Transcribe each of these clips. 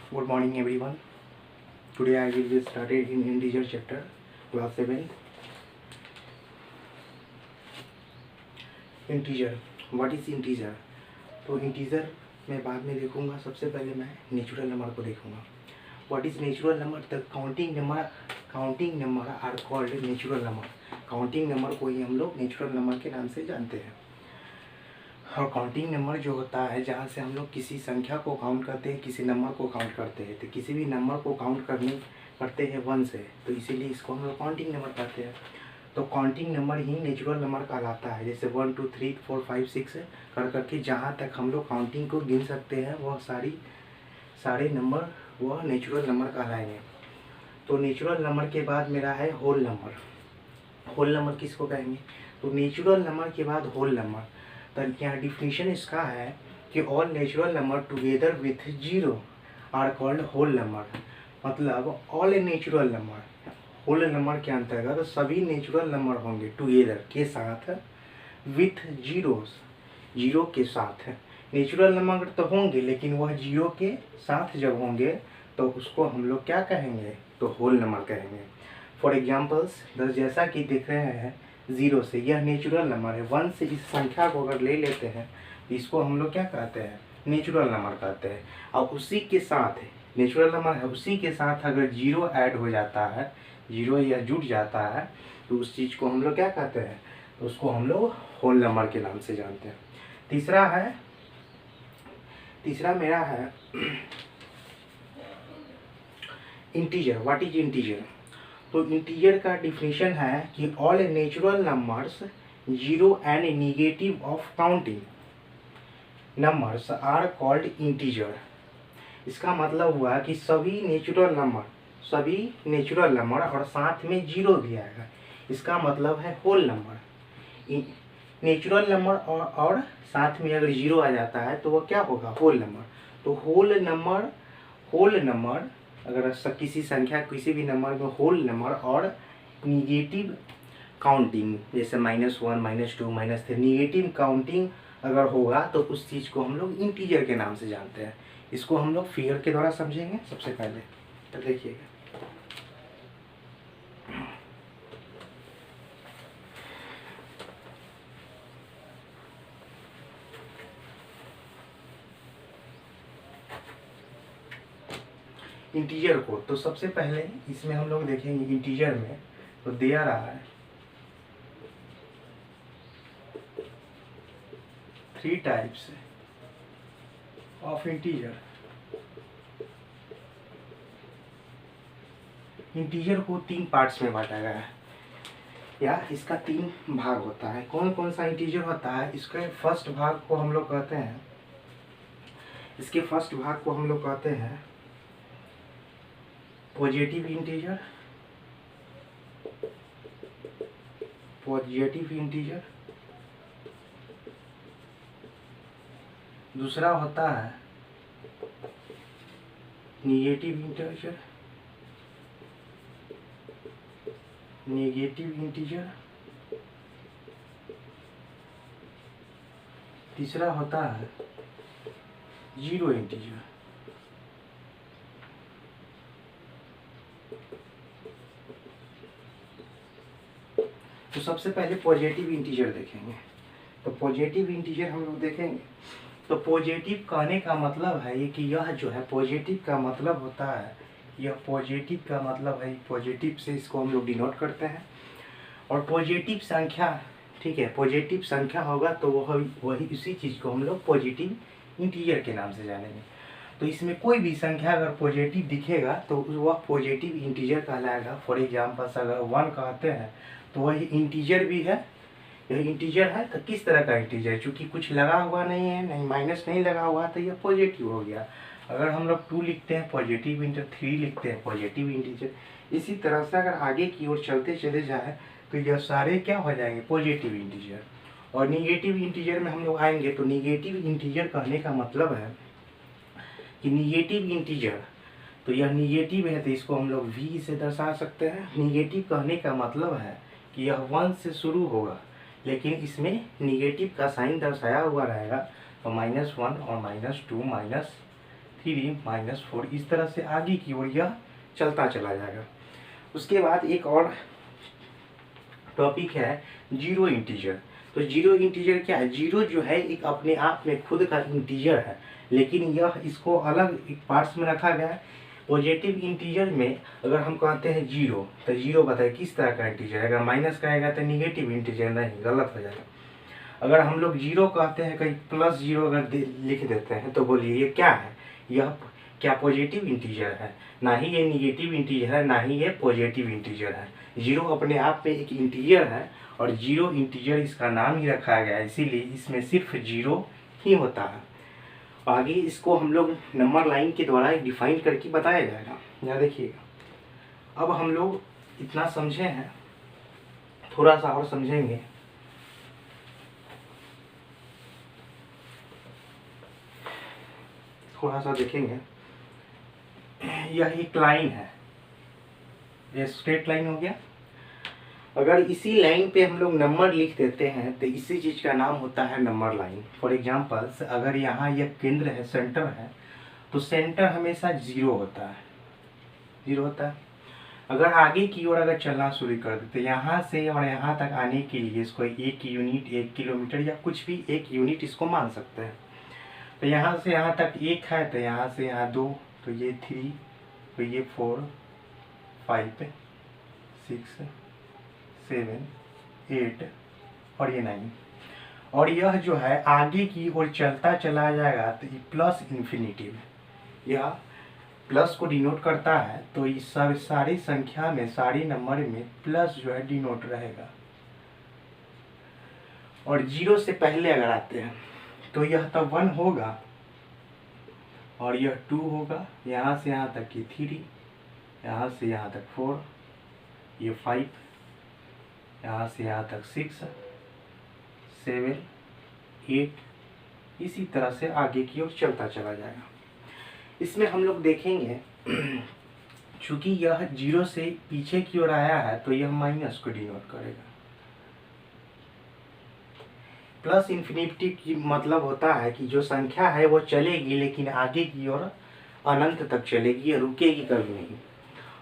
Good morning everyone. Today I will be started in integer chapter class 7. Integer, what is integer? तो integer मैं बाद में देखूंगा। सबसे पहले मैं नेचुरल नंबर को देखूंगा। What is natural number? The counting number are called natural number. Counting number को ही हम लोग नेचुरल नंबर के नाम से जानते हैं। और काउंटिंग नंबर जो होता है, जहाँ से हम लोग किसी संख्या को काउंट करते हैं, किसी नंबर को काउंट करते हैं, तो किसी भी नंबर को काउंट करते हैं 1 से, तो इसीलिए इसको हम लोग काउंटिंग नंबर कहते हैं। तो काउंटिंग नंबर ही नेचुरल नंबर कहलाता है। जैसे 1 2 3 4 5 6 करके जहाँ तक हम लोग काउंटिंग को गिन सकते हैं, वह सारे नंबर वह नेचुरल नंबर कहलाएंगे। तो नेचुरल नंबर के बाद मेरा है होल नंबर। होल नंबर किसको कहेंगे? तो नेचुरल नंबर के बाद होल नंबर। तो यहाँ डिफिनीशन इसका है कि all natural number together with zero are called whole number. मतलब all natural number, whole number के अंतर्गत सभी नेचुरल नंबर होंगे टुगेदर के साथ, विथ जीरो के साथ। नेचुरल नंबर तो होंगे, लेकिन वह जीरो के साथ जब होंगे तो उसको हम लोग क्या कहेंगे? तो होल नंबर कहेंगे। फॉर एग्जाम्पल्स, जैसा कि देख रहे हैं 0 से, यह नेचुरल नंबर है। 1 से इस संख्या को अगर ले लेते हैं तो इसको हम लोग क्या कहते हैं? नेचुरल नंबर कहते हैं। और उसी के साथ नेचुरल नंबर है, उसी के साथ अगर 0 ऐड हो जाता है, 0 या जुड़ जाता है, तो उस चीज़ को हम लोग क्या कहते हैं? तो उसको हम लोग होल नंबर के नाम से जानते हैं। तीसरा मेरा है इंटीजर। What is integer? तो इंटीजर का डिफिनीशन है कि all natural numbers zero and negative of counting numbers are called integer. इसका मतलब हुआ कि सभी नेचुरल नंबर और साथ में जीरो भी आएगा, इसका मतलब है होल नंबर। नेचुरल नंबर और साथ में अगर जीरो आ जाता है तो वह क्या होगा? Whole number. तो होल नंबर अगर किसी संख्या, किसी भी नंबर में होल नंबर और निगेटिव काउंटिंग, जैसे -1 -2 -3 निगेटिव काउंटिंग अगर होगा तो उस चीज़ को हम लोग इंटीजर के नाम से जानते हैं। इसको हम लोग फिगर के द्वारा समझेंगे सबसे पहले। तो देखिएगा, इंटीजर को तो सबसे पहले इसमें हम लोग देखेंगे इंटीजर में, तो दिया रहा है 3 टाइप्स ऑफ इंटीजर। इंटीजर को 3 पार्ट्स में बांटा गया है, या इसका 3 भाग होता है। कौन कौन सा इंटीजर होता है? इसके फर्स्ट भाग को हम लोग कहते हैं पॉजिटिव इंटीजर। दूसरा होता है नेगेटिव इंटीजर। तीसरा होता है जीरो इंटीजर। तो सबसे पहले पॉजिटिव इंटीजर देखेंगे। तो पॉजिटिव इंटीजर हम लोग देखेंगे, तो पॉजिटिव कहने का मतलब है ये कि यह जो है पॉजिटिव का मतलब होता है, यह पॉजिटिव का मतलब है, पॉजिटिव से इसको हम लोग डिनोट करते हैं। और पॉजिटिव संख्या, ठीक है, पॉजिटिव संख्या होगा तो वही उसी चीज़ को हम लोग पॉजिटिव इंटीजर के नाम से जानेंगे। तो इसमें कोई भी संख्या अगर पॉजिटिव दिखेगा तो वह पॉजिटिव इंटीजर कहलाएगा। फॉर एग्जाम्पल अगर 1 कहते हैं तो वह इंटीजर भी है, यह इंटीजर है। तो किस तरह का इंटीजर? चूँकि कुछ लगा हुआ नहीं है, नहीं माइनस नहीं लगा हुआ, तो यह पॉजिटिव हो गया। अगर हम लोग 2 लिखते हैं पॉजिटिव इंटीजर, 3 लिखते हैं पॉजिटिव इंटीजर। इसी तरह से अगर आगे की ओर चलते चले जाए तो यह सारे क्या हो जाएंगे? Positive integer. और निगेटिव इंटीजर में हम लोग आएंगे, तो निगेटिव इंटीजर कहने का मतलब है कि निगेटिव इंटीजर, तो यह निगेटिव है तो इसको हम लोग v से दर्शा सकते हैं। निगेटिव कहने का मतलब है कि यह 1 से शुरू होगा, लेकिन इसमें निगेटिव का साइन दर्शाया हुआ रहेगा। तो -1 और -2 -3 3 - 4 इस तरह से आगे की ओर यह चलता चला जाएगा। उसके बाद एक और टॉपिक है जीरो इंटीजर। तो जीरो इंटीजर क्या है? जीरो जो है एक अपने आप में खुद का इंटीजर है, लेकिन यह इसको अलग एक पार्ट्स में रखा गया है। पॉजिटिव इंटीजर में अगर हम कहते हैं जीरो, तो जीरो बताए किस तरह का इंटीजर है। अगर माइनस कहेगा तो निगेटिव इंटीजर, नहीं, गलत हो जाएगा। अगर हम लोग जीरो कहते हैं, कहीं प्लस जीरो अगर लिख देते हैं, तो बोलिए ये क्या है? यह क्या पॉजिटिव इंटीजर है? ना ही ये निगेटिव इंटीजर है, ना ही ये पॉजिटिव इंटीजर है। जीरो अपने आप में एक इंटीजर है और जीरो इंटीजर इसका नाम ही रखा गया है, इसीलिए इसमें सिर्फ जीरो ही होता है। आगे इसको हम लोग नंबर लाइन के द्वारा डिफाइन करके बताया जाएगा। यहाँ देखिएगा, अब हम लोग इतना समझे हैं, थोड़ा सा और समझेंगे। थोड़ा सा देखेंगे, यह एक लाइन है, ये स्ट्रेट लाइन हो गया। अगर इसी लाइन पे हम लोग नंबर लिख देते हैं तो इसी चीज़ का नाम होता है नंबर लाइन। फॉर एग्जांपल, अगर यहाँ यह केंद्र है, सेंटर है, तो सेंटर हमेशा जीरो होता है, जीरो होता है। अगर आगे की ओर अगर चलना शुरू कर देते, यहाँ से और यहाँ तक आने के लिए इसको 1 यूनिट, 1 किलोमीटर या कुछ भी 1 यूनिट इसको मान सकते हैं। तो यहाँ से यहाँ तक 1 है, तो यहाँ से यहाँ 2, तो ये 3, तो ये 4, 5, 6, 7, 8 और ये 9। और यह जो है आगे की ओर चलता चला जाएगा, तो ये प्लस इन्फिनिटिव, यह प्लस को डिनोट करता है। तो इस सब सारी संख्या में, सारी नंबर में प्लस जो है डिनोट रहेगा। और जीरो से पहले अगर आते हैं तो यह तब 1 होगा और यह 2 होगा। यहाँ से यहाँ तक ये 3, यहाँ से यहाँ तक 4, ये 5, यहाँ से यहाँ तक 6, 7, 8, इसी तरह से आगे की ओर चलता चला जाएगा। इसमें हम लोग देखेंगे, चूंकि यह जीरो से पीछे की ओर आया है तो यह माइनस को डिनोट करेगा। प्लस इन्फिनिटी की मतलब होता है कि जो संख्या है वो चलेगी, लेकिन आगे की ओर अनंत तक चलेगी, रुकेगी कभी नहीं।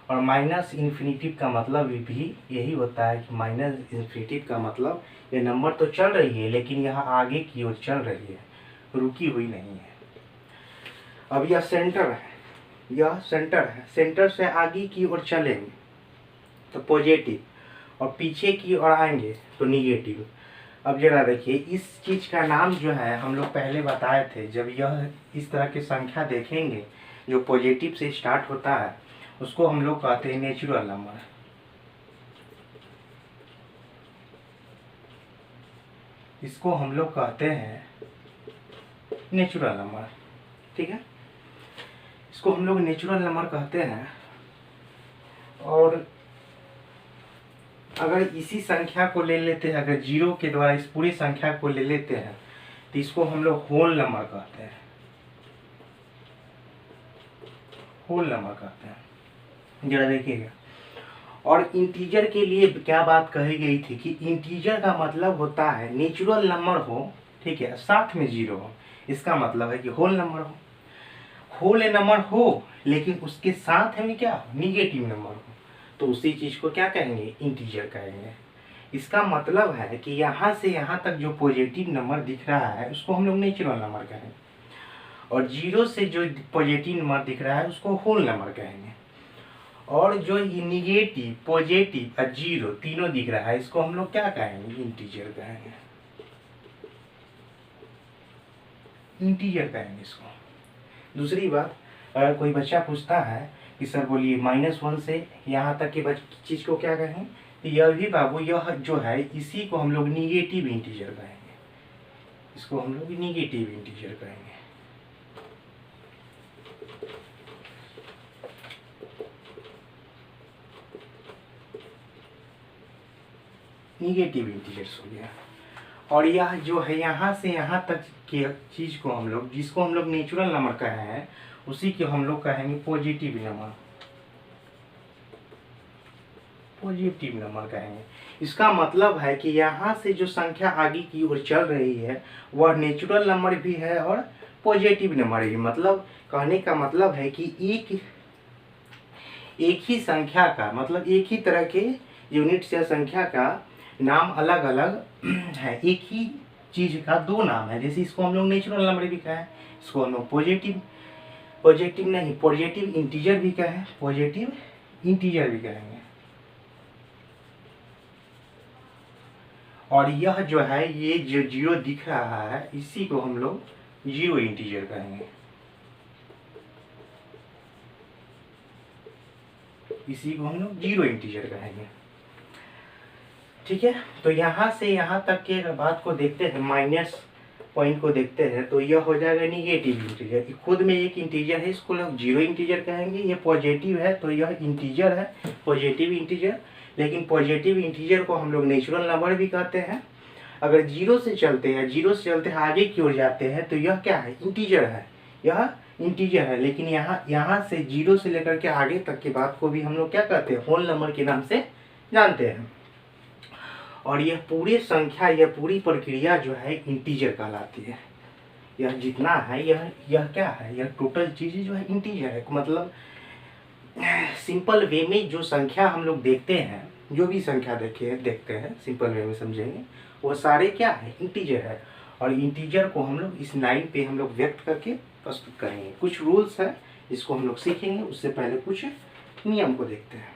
और माइनस इन्फिनिटिव का मतलब भी यही होता है कि माइनस इन्फिनिटिव का मतलब ये नंबर तो चल रही है, लेकिन यह आगे की ओर चल रही है, रुकी हुई नहीं है। अब यह सेंटर है, यह सेंटर है, सेंटर से आगे की ओर चलेंगे तो पॉजिटिव, और पीछे की ओर आएंगे तो निगेटिव। अब जरा देखिए, इस चीज़ का नाम जो है हम लोग पहले बताए थे, जब यह इस तरह की संख्या देखेंगे जो पॉजिटिव से स्टार्ट होता है, उसको हम लोग कहते हैं नेचुरल नंबर। इसको हम लोग कहते हैं नेचुरल नंबर, ठीक है, इसको हम लोग नेचुरल नंबर कहते हैं। और अगर इसी संख्या को ले लेते हैं, अगर जीरो के द्वारा इस पूरी संख्या को ले लेते हैं, तो इसको हम लोग होल नंबर कहते हैं, होल नंबर कहते हैं। जरा देखिएगा, और इंटीजर के लिए क्या बात कही गई थी कि इंटीजर का मतलब होता है नेचुरल नंबर हो, ठीक है, साथ में जीरो हो, इसका मतलब है कि होल नंबर हो। होल नंबर हो लेकिन उसके साथ में क्या हो, निगेटिव नंबर हो, तो उसी चीज को क्या कहेंगे, इंटीजर कहेंगे। इसका मतलब है कि यहाँ से यहाँ तक जो पॉजिटिव नंबर दिख रहा है उसको हम लोग नेचुरल नंबर कहेंगे, और जीरो से जो पॉजिटिव नंबर दिख रहा है उसको होल नंबर कहेंगे। और जो निगेटिव, पॉजिटिव और जीरो तीनों दिख रहा है, इसको हम लोग क्या कहेंगे, इंटीजर कहेंगे, इंटीजर कहेंगे इसको। दूसरी बात, अगर कोई बच्चा पूछता है कि सर बोलिए -1 से यहाँ तक के चीज़ को क्या कहें, तो यह भी बाबू, यह जो है इसी को हम लोग निगेटिव इंटीजर कहेंगे, इसको हम लोग निगेटिव इंटीजर कहेंगे। निगेटिव इंटीजर्स हो गया। और यह जो है यहाँ से यहाँ तक के चीज़ को हम लोग, जिसको हम लोग नेचुरल नंबर कहे हैं, उसी के हम लोग कहेंगे पॉजिटिव नंबर, पॉजिटिव नंबर कहेंगे। इसका मतलब है कि यहाँ से जो संख्या आगे की ओर चल रही है वह नेचुरल नंबर भी है और पॉजिटिव नंबर भी, मतलब कहने का मतलब है कि एक ही संख्या का, मतलब एक ही तरह के यूनिट्स या संख्या का नाम अलग अलग है, एक ही चीज का दो नाम है। जैसे इसको हम लोग नेचुरल नंबर भी कहें, इसको हम लोग पॉजिटिव इंटीजर भी कहें, पॉजिटिव इंटीजर भी कहेंगे। और यह जो है, ये जो जीरो दिख रहा है, इसी को हम लोग जीरो इंटीजर कहेंगे, इसी को हम लोग जीरो इंटीजर कहेंगे। ठीक है, तो यहाँ से यहाँ तक के बात को देखते हैं, माइनस पॉइंट को देखते हैं, तो यह हो जाएगा निगेटिव इंटीजर। खुद में एक इंटीजर है, इसको लोग जीरो इंटीजर कहेंगे। ये पॉजिटिव है तो यह इंटीजर है, पॉजिटिव इंटीजर। लेकिन पॉजिटिव इंटीजर को हम लोग नेचुरल नंबर भी कहते हैं। अगर जीरो से चलते हैं आगे की ओर जाते हैं तो यह क्या है, इंटीजर है, यह इंटीजर है। लेकिन यहाँ से जीरो से लेकर के आगे तक की बात को भी हम लोग क्या कहते हैं, होल नंबर के नाम से जानते हैं। और यह पूरी संख्या, यह पूरी प्रक्रिया जो है इंटीजर कहलाती है। यह जितना है, यह क्या है, यह टोटल चीज़ें जो है इंटीजर है। मतलब सिंपल वे में जो संख्या हम लोग देखते हैं, जो भी संख्या देखते हैं सिंपल वे में समझेंगे, वो सारे क्या है, इंटीजर है। और इंटीजर को हम लोग इस लाइन पे हम लोग व्यक्त करके प्रस्तुत करेंगे। कुछ रूल्स है, इसको हम लोग सीखेंगे। उससे पहले कुछ नियम को देखते हैं।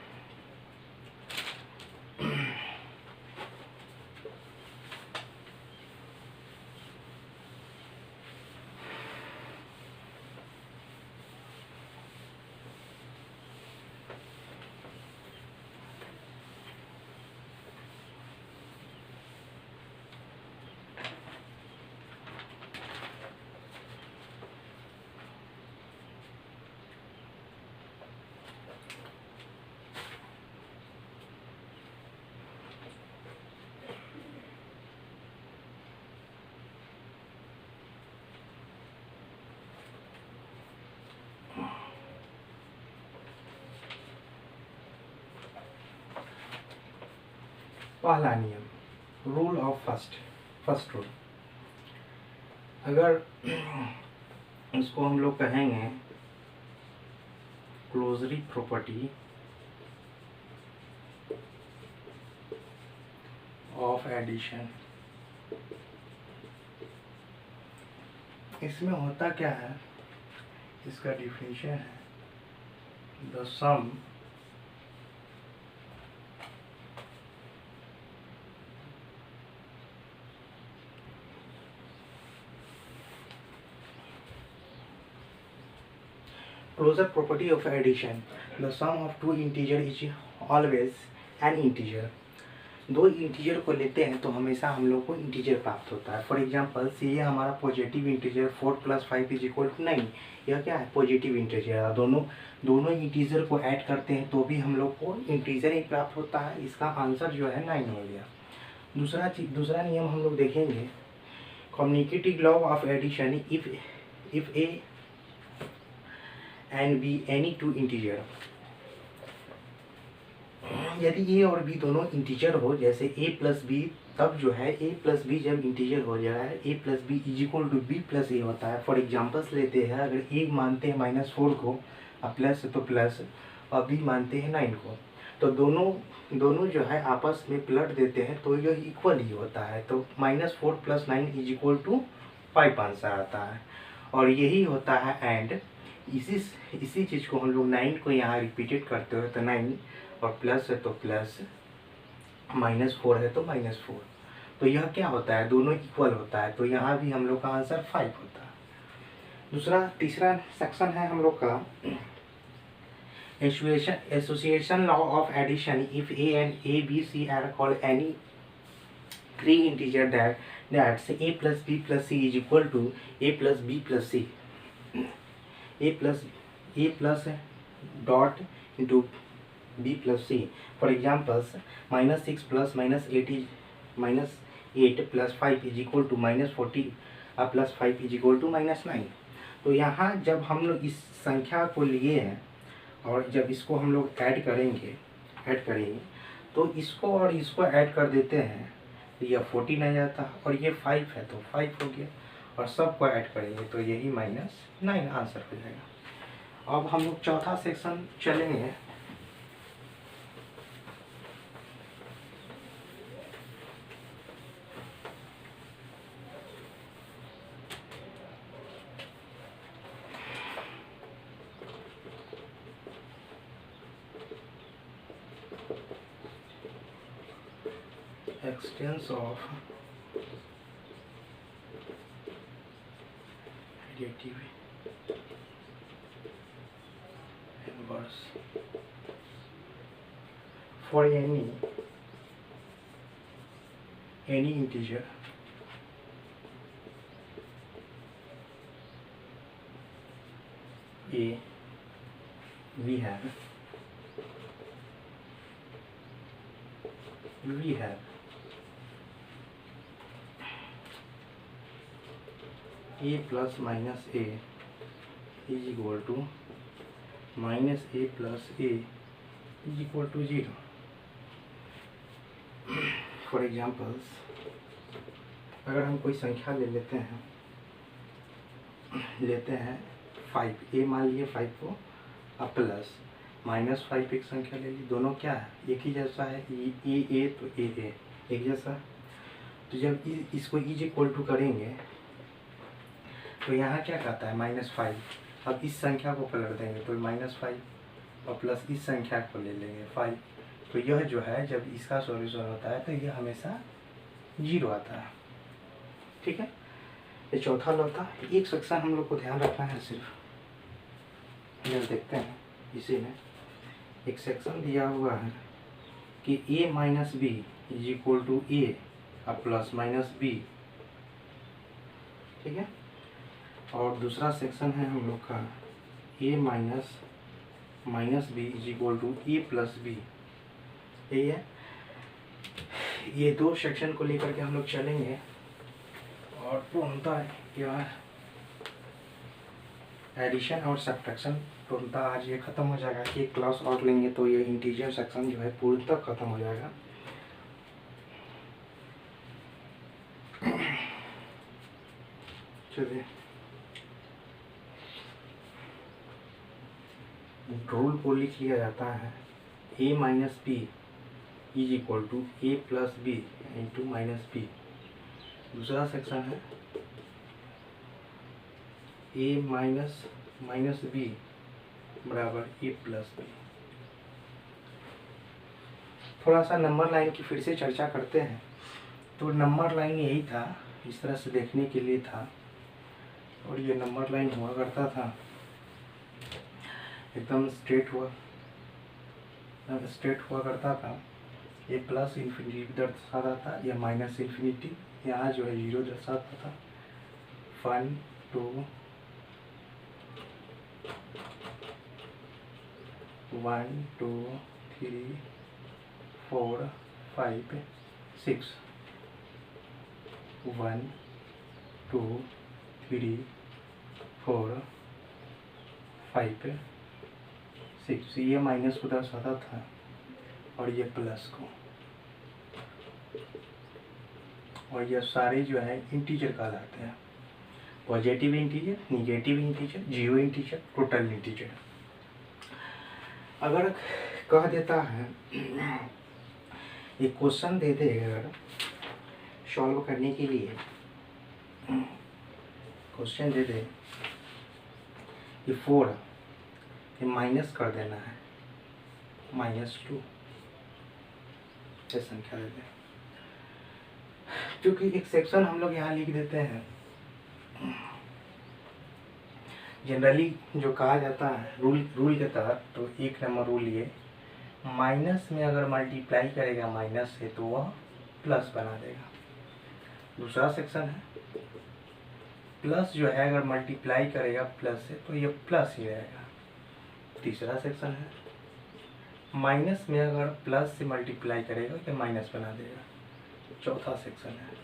पहला नियम, रूल ऑफ फर्स्ट रूल। अगर इसको हम लोग कहेंगे क्लोजरी प्रॉपर्टी ऑफ एडिशन, इसमें होता क्या है, इसका डिफिनेशन है the sum closure property of addition, the sum of two integer is always an integer। दो इंटीजर को लेते हैं तो हमेशा हम लोग को इंटीजर प्राप्त होता है। फॉर एग्जांपल से ये हमारा पॉजिटिव इंटीजर 4 + 5 = 9, यह क्या है, पॉजिटिव इंटीजर है। दोनों इंटीजर को ऐड करते हैं तो भी हम लोग को इंटीजर ही प्राप्त होता है। इसका आंसर जो है 9 हो गया। दूसरा नियम हम लोग देखेंगे, communicative law of addition. If a and b any two integer, यदि ए और बी दोनों इंटीजर हो, जैसे a + b, तब जो है a + b जब इंटीजर हो जाए, a + b = b + a होता है। फॉर एग्जांपल्स लेते हैं, अगर a मानते हैं -4 को, और प्लस तो प्लस, और b मानते हैं 9 को, तो दोनों जो है आपस में पलट देते हैं तो यह इक्वल ही होता है। तो -4 + 9 = 5 आंसर आता है। और यही होता है एंड। इसी चीज़ को हम लोग 9 को यहाँ रिपीटेड करते हो तो 9, और प्लस है तो प्लस, -4 है तो -4, तो यह क्या होता है, दोनों इक्वल होता है। तो यहाँ भी हम लोग का आंसर 5 होता है। तीसरा सेक्शन है हम लोग का association law of addition. If a and a b c are called any three integer that say a + b + c = a + b + c, a plus dot into b plus c। For examples, -6 + -8 8 + 5 = -40 + 5 = -9। तो यहाँ जब हम लोग इस संख्या को लिए हैं और जब इसको हम लोग ऐड करेंगे तो इसको और इसको ऐड कर देते हैं तो यह 14 आ जाता है, और ये 5 है तो 5 हो गया। और सबको ऐड करेंगे तो यही -9 आंसर हो जाएगा। अब हम लोग चौथा सेक्शन चलेंगे। Extents of additive inverse for any integer a we have a plus minus a is equal to minus a plus a is equal to 0. For examples, अगर हम कोई संख्या लेते हैं 5, a मान लिए 5 को, अब प्लस -5 एक संख्या ले ली, दोनों क्या है एक ही जैसा है, ए तो ए एक जैसा। तो जब इसको इज इक्वल टू करेंगे तो यहाँ क्या कहता है -5। अब इस संख्या को पलट देंगे तो -5 और प्लस इस संख्या को ले लेंगे 5। तो यह जो है जब इसका सॉल्यूशन होता है तो यह हमेशा 0 आता है। ठीक है, ये चौथा लॉ था। एक सेक्शन हम लोग को ध्यान रखना है सिर्फ, जब देखते हैं इसी में एक सेक्शन दिया हुआ है कि a minus B is equal to A और प्लस माइनस बी। ठीक है, और दूसरा सेक्शन है हम लोग का a minus B is equal to a plus b. यही है, ये दो सेक्शन को लेकर के हम लोग चलेंगे। और पूर्णतः यार एडिशन और सब्ट्रैक्शन पूर्णतः आज ये ख़त्म हो जाएगा। एक क्लास और लेंगे तो ये इंटीजर सेक्शन जो है पूर्णतः ख़त्म हो जाएगा। चलिए, रूल को लिख लिया जाता है a minus B is equal to a plus b into minus b. दूसरा सेक्शन है a माइनस बी बराबर ए प्लस बी। थोड़ा सा नंबर लाइन की फिर से चर्चा करते हैं। तो नंबर लाइन यही था, इस तरह से देखने के लिए था, और ये नंबर लाइन हुआ करता था एकदम स्ट्रेट हुआ करता था। ये प्लस इन्फिनिटी दर्शाता था, या माइनस इन्फिनिटी, यहाँ जो है 0 दर्शाता था। 1 2 1 2 3 4 5 6 1 2 3 4 5 6। ये माइनस को दर्शाता था और ये प्लस को, और ये सारे जो है इंटीजर कहलाते हैं। Positive integer, negative integer, zero integer, total integer. अगर कह देता है एक क्वेश्चन दे दे, अगर सॉल्व करने के लिए क्वेश्चन दे दे कि 4 ये माइनस कर देना है -2, ये संख्या दे दे, क्योंकि एक सेक्शन हम लोग यहाँ लिख देते हैं। जनरली जो कहा जाता है रूल के तहत, तो 1 नंबर रूल ये, माइनस में अगर मल्टीप्लाई करेगा माइनस से तो वह प्लस बना देगा। दूसरा सेक्शन है प्लस जो है अगर मल्टीप्लाई करेगा प्लस से तो ये प्लस ही रहेगा। तीसरा सेक्शन है माइनस में अगर प्लस से मल्टीप्लाई करेगा तो माइनस बना देगा। चौथा सेक्शन है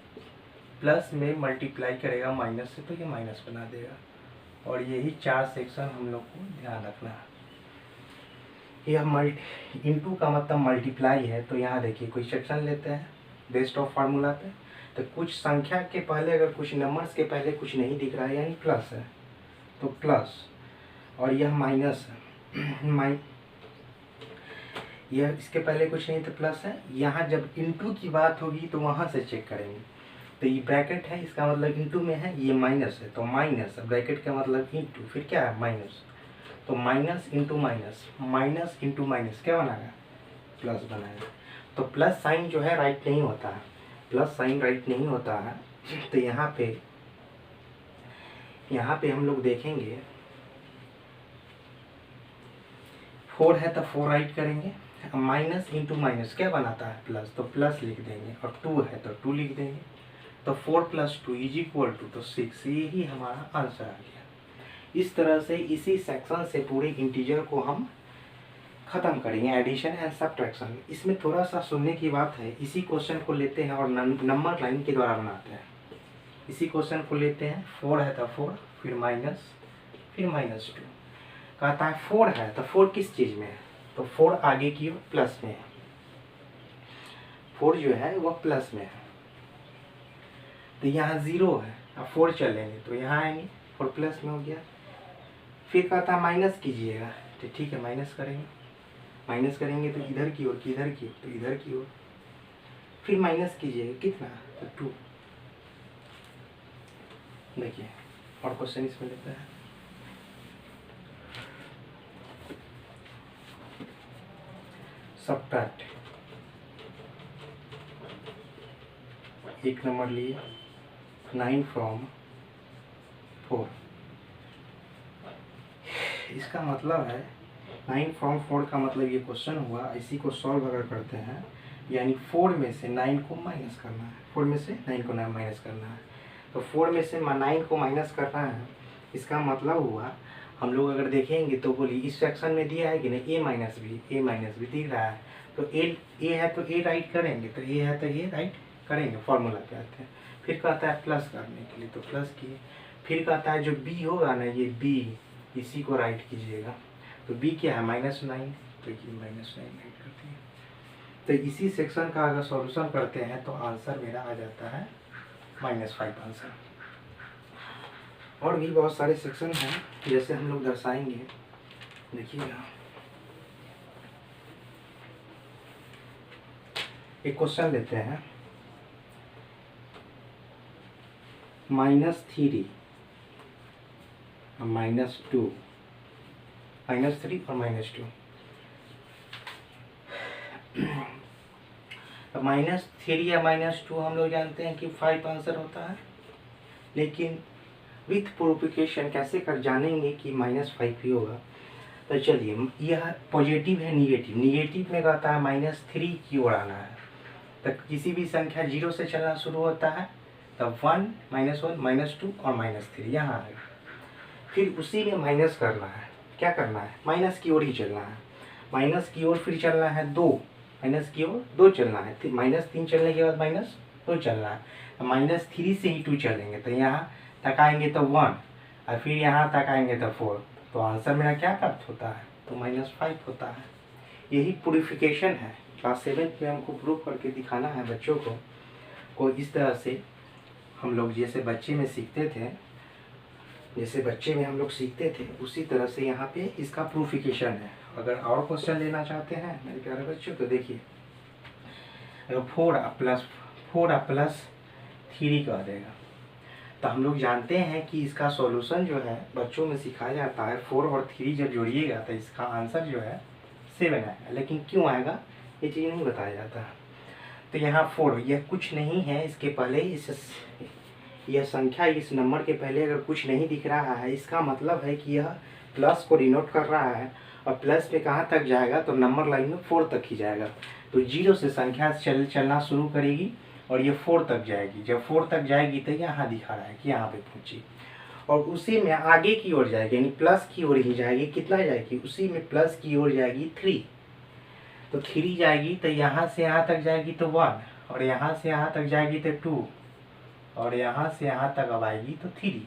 प्लस में मल्टीप्लाई करेगा माइनस से तो ये माइनस बना देगा। और यही 4 सेक्शन हम लोग को ध्यान रखना है। यह इनटू का मतलब मल्टीप्लाई है, तो यहाँ देखिए कोई सेक्शन लेते हैं बेस्ड ऑफ फार्मूला पे, तो कुछ संख्या के पहले अगर कुछ नंबर्स के पहले कुछ नहीं दिख रहा है यानी प्लस है, तो प्लस, और यह माइनस है, यह इसके पहले कुछ नहीं तो प्लस है। यहाँ जब इनटू की बात होगी तो वहाँ से चेक करेंगे, तो ये ब्रैकेट है इसका मतलब इनटू में है, ये माइनस है तो माइनस, ब्रैकेट का मतलब इनटू, फिर क्या है माइनस, तो minus into minus, minus into minus क्या बनाएगा, प्लस बनाएगा। तो प्लस साइन जो है राइट नहीं होता है, प्लस साइन राइट नहीं होता है। तो यहाँ पे हम लोग देखेंगे 4 है तो 4 राइट करेंगे, माइनस इंटू माइनस क्या बनाता है प्लस, तो प्लस लिख देंगे, और 2 है तो 2 लिख देंगे, तो 4 + 2 = तो 6, यही हमारा आंसर आ गया। इस तरह से इसी सेक्शन से पूरे इंटीजर को हम ख़त्म करेंगे, एडिशन एंड सब्ट्रैक्शन। इसमें थोड़ा सा सुनने की बात है, इसी क्वेश्चन को लेते हैं और नंबर लाइन के द्वारा बनाते हैं। इसी क्वेश्चन को लेते हैं, 4 है तो 4, फिर माइनस, फिर -2। कहता है 4 है तो 4 किस चीज़ में है, तो 4 आगे की ओर प्लस में है, 4 जो है वह प्लस में है। तो यहाँ 0 है, अब 4 चलेंगे तो यहाँ आएंगे, 4 प्लस में हो गया। फिर कहता है माइनस कीजिएगा, तो ठीक है माइनस करेंगे, माइनस करेंगे तो इधर की ओर, किधर की ओर, तो इधर की ओर। फिर माइनस कीजिएगा कितना, तो 2। देखिए और क्वेश्चन इसमें लेते हैं, सब्ट्रैक्ट, एक नंबर लिए 9 फ्रॉम 4। इसका मतलब है 9 फ्रॉम 4 का मतलब ये क्वेश्चन हुआ, इसी को सॉल्व अगर करते हैं यानी 4 में से 9 को माइनस करना है, 4 में से 9 को माइनस करना है, तो 4 में से 9 को माइनस करना है। इसका मतलब हुआ हम लोग अगर देखेंगे तो बोलिए इस सेक्शन में दिया है कि नहीं, a माइनस बी दिख रहा है, तो a है तो a राइट करेंगे, तो a है तो a राइट करेंगे, फार्मूला पे आते हैं। फिर कहता है प्लस करने के लिए, तो प्लस किए। फिर कहता है जो b होगा ना, ये b, इसी को राइट कीजिएगा, तो b क्या है -9, तो ये -9 राइट करते हैं। तो इसी सेक्शन का अगर सॉल्यूशन करते हैं तो आंसर मेरा आ जाता है -5 आंसर। और भी बहुत सारे सेक्शन हैं जैसे हम लोग दर्शाएंगे, देखिएगा। एक क्वेश्चन लेते हैं, -3 और -2, -3 और -2। -3 या -2 हम लोग जानते हैं कि 5 आंसर होता है, लेकिन विथ प्रूफिकेशन कैसे कर जानेंगे कि -5 ही होगा। तो चलिए, यह पॉजिटिव है निगेटिव, निगेटिव में कहता है -3 की ओर आना है, तो किसी भी संख्या 0 से चलना शुरू होता है, तब 1, -1, -2 और -3 यहाँ आएगा। फिर उसी में माइनस करना है, क्या करना है, माइनस की ओर ही चलना है, माइनस की ओर फिर चलना है 2, माइनस की ओर 2 चलना है, -3 चलने के बाद -2 चलना है, तो -3 से ही 2 चलेंगे, तो यहाँ तक आएंगे तो 1, और फिर यहाँ तक आएंगे तो 4, तो आंसर मेरा क्या प्राप्त होता है, तो -5 होता है। यही प्रूफिकेशन है, क्लास 7 में हमको प्रूफ करके दिखाना है बच्चों को इस तरह से हम लोग जैसे बच्चे में सीखते थे, जैसे बच्चे में हम लोग सीखते थे उसी तरह से यहाँ पे इसका प्रूफिकेशन है। अगर और क्वेश्चन लेना चाहते हैं मेरे प्यारे बच्चों, तो देखिए, अगर 4 प्लस 3 कर देगा, तो हम लोग जानते हैं कि इसका सॉल्यूशन जो है बच्चों में सिखाया जाता है, 4 और 3 जब जोड़िएगा तो इसका आंसर जो है 7 आएगा, लेकिन क्यों आएगा ये चीज़ नहीं बताया जाता है। तो यहाँ 4 यह कुछ नहीं है, इसके पहले यह संख्या इस नंबर के पहले अगर कुछ नहीं दिख रहा है, इसका मतलब है कि यह प्लस को डिनोट कर रहा है, और प्लस पे कहाँ तक जाएगा, तो नंबर लाइन में 4 तक ही जाएगा। तो 0 से संख्या चलना शुरू करेगी और ये 4 तक जाएगी, जब 4 तक जाएगी तो यहाँ दिखा रहा है कि यहाँ पे पहुँची, और उसी में आगे की ओर जाएगी, यानी प्लस की ओर ही जाएगी। कितना जाएगी, उसी में प्लस की ओर जाएगी 3, तो 3 जाएगी, तो यहाँ से यहाँ तक जाएगी तो 1, और यहाँ से यहाँ तक जाएगी तो 2, और यहाँ से यहाँ तक अब आएगी तो 3,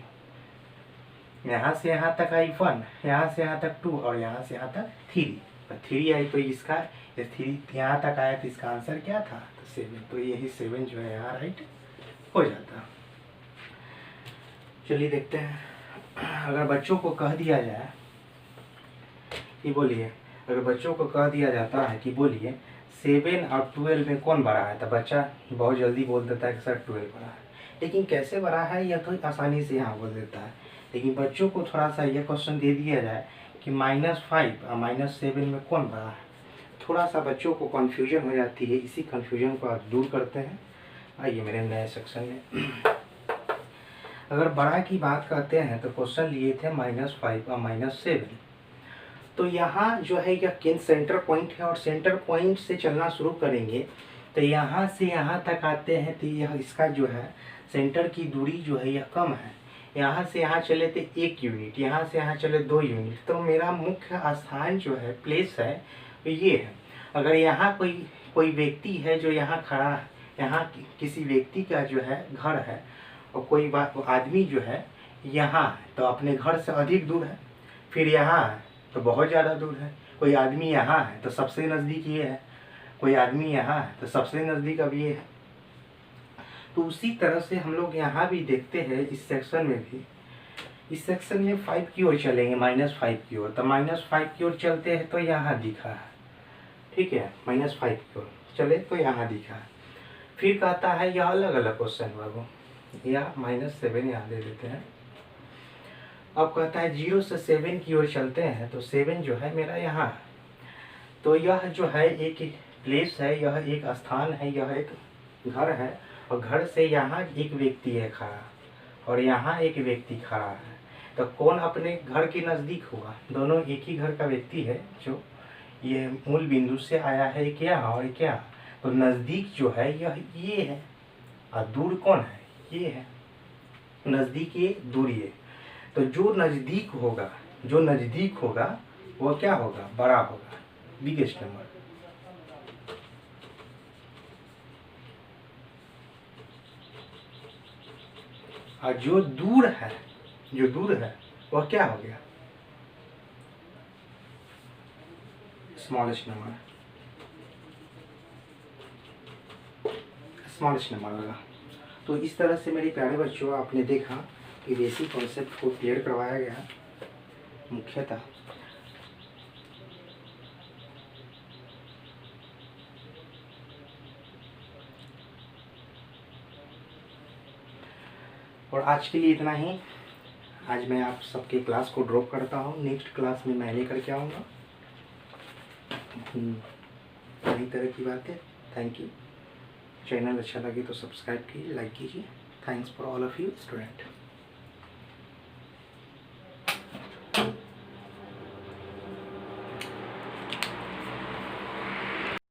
यहाँ से यहाँ तक आई 1, यहाँ से यहाँ तक 2, और यहाँ से यहाँ तक 3, तो 3 आई, तो इसका 3 यहाँ तक आया, तो इसका आंसर क्या था, तो 7, तो यही 7 जो है यहाँ राइट हो जाता। चलिए देखते हैं, अगर बच्चों को कह दिया जाए कि बोलिए, अगर बच्चों को कह दिया जाता है कि बोलिए 7 और 12 में कौन बड़ा है, तो बच्चा बहुत जल्दी बोल देता है कि सर 12 बड़ा है। लेकिन कैसे बड़ा है यह तो आसानी से यहाँ बोल देता है। लेकिन बच्चों को थोड़ा सा यह क्वेश्चन दे दिया जाए कि -5 और -7 में कौन बड़ा है, थोड़ा सा बच्चों को कन्फ्यूजन हो जाती है। इसी कन्फ्यूजन को आप दूर करते हैं। आइए मेरे नए सेक्शन में। अगर बड़ा की बात करते हैं तो क्वेश्चन लिए थे -5 और -7। तो यहाँ जो है यह केंद्र सेंटर पॉइंट है, और सेंटर पॉइंट से चलना शुरू करेंगे तो यहाँ से यहाँ तक आते हैं तो यह इसका जो है सेंटर की दूरी जो है यह कम है। यहाँ से यहाँ चले तो 1 यूनिट, यहाँ से यहाँ चले 2 यूनिट। तो मेरा मुख्य स्थान जो है, प्लेस है, तो ये है। अगर यहाँ कोई व्यक्ति है जो यहाँ खड़ा है, यहाँ किसी व्यक्ति का जो है घर है, और कोई आदमी जो है यहाँ है, तो अपने घर से अधिक दूर है। फिर यहाँ है तो बहुत ज़्यादा दूर है। कोई आदमी यहाँ है तो सबसे नज़दीक ये है, कोई आदमी यहाँ है तो सबसे नज़दीक अब ये है। तो उसी तरह से हम लोग यहाँ भी देखते हैं, इस सेक्शन में भी, इस सेक्शन में 5 की ओर चलेंगे, -5 की ओर। तो -5 की ओर चलते हैं तो यहाँ दिखा है, ठीक है, -5 की ओर चले तो यहाँ दिखा है। फिर कहता है यह अलग अलग क्वेश्चन बाबू, या -7 यहाँ दे देते हैं। अब कहता है 0 से 7 की ओर चलते हैं, तो 7 जो है मेरा यहाँ है। तो यह जो है एक प्लेस है, यह एक स्थान है, यह एक घर है, और घर से यहाँ एक व्यक्ति है खड़ा, और यहाँ एक व्यक्ति खड़ा है। तो कौन अपने घर के नज़दीक होगा? दोनों एक ही घर का व्यक्ति है, जो ये मूल बिंदु से आया है क्या और क्या। तो नज़दीक जो है यह ये है, और दूर कौन है? ये है। नज़दीक ये, दूर ये। तो जो नज़दीक होगा वो क्या होगा? बड़ा होगा, बिगेस्ट नंबर। और जो दूर है वह क्या हो गया? स्मॉलेस्ट नंबर होगा। तो इस तरह से मेरे प्यारे बच्चों, आपने देखा कि बेसिक कॉन्सेप्ट को क्लियर करवाया गया मुख्यतः। और आज के लिए इतना ही। आज मैं आप सबके क्लास को ड्रॉप करता हूँ। नेक्स्ट क्लास में मैं लेकर के आऊँगा नई तरह की बातें। Thank you. चैनल अच्छा लगे तो सब्सक्राइब कीजिए, लाइक कीजिए। Thanks for all of you student.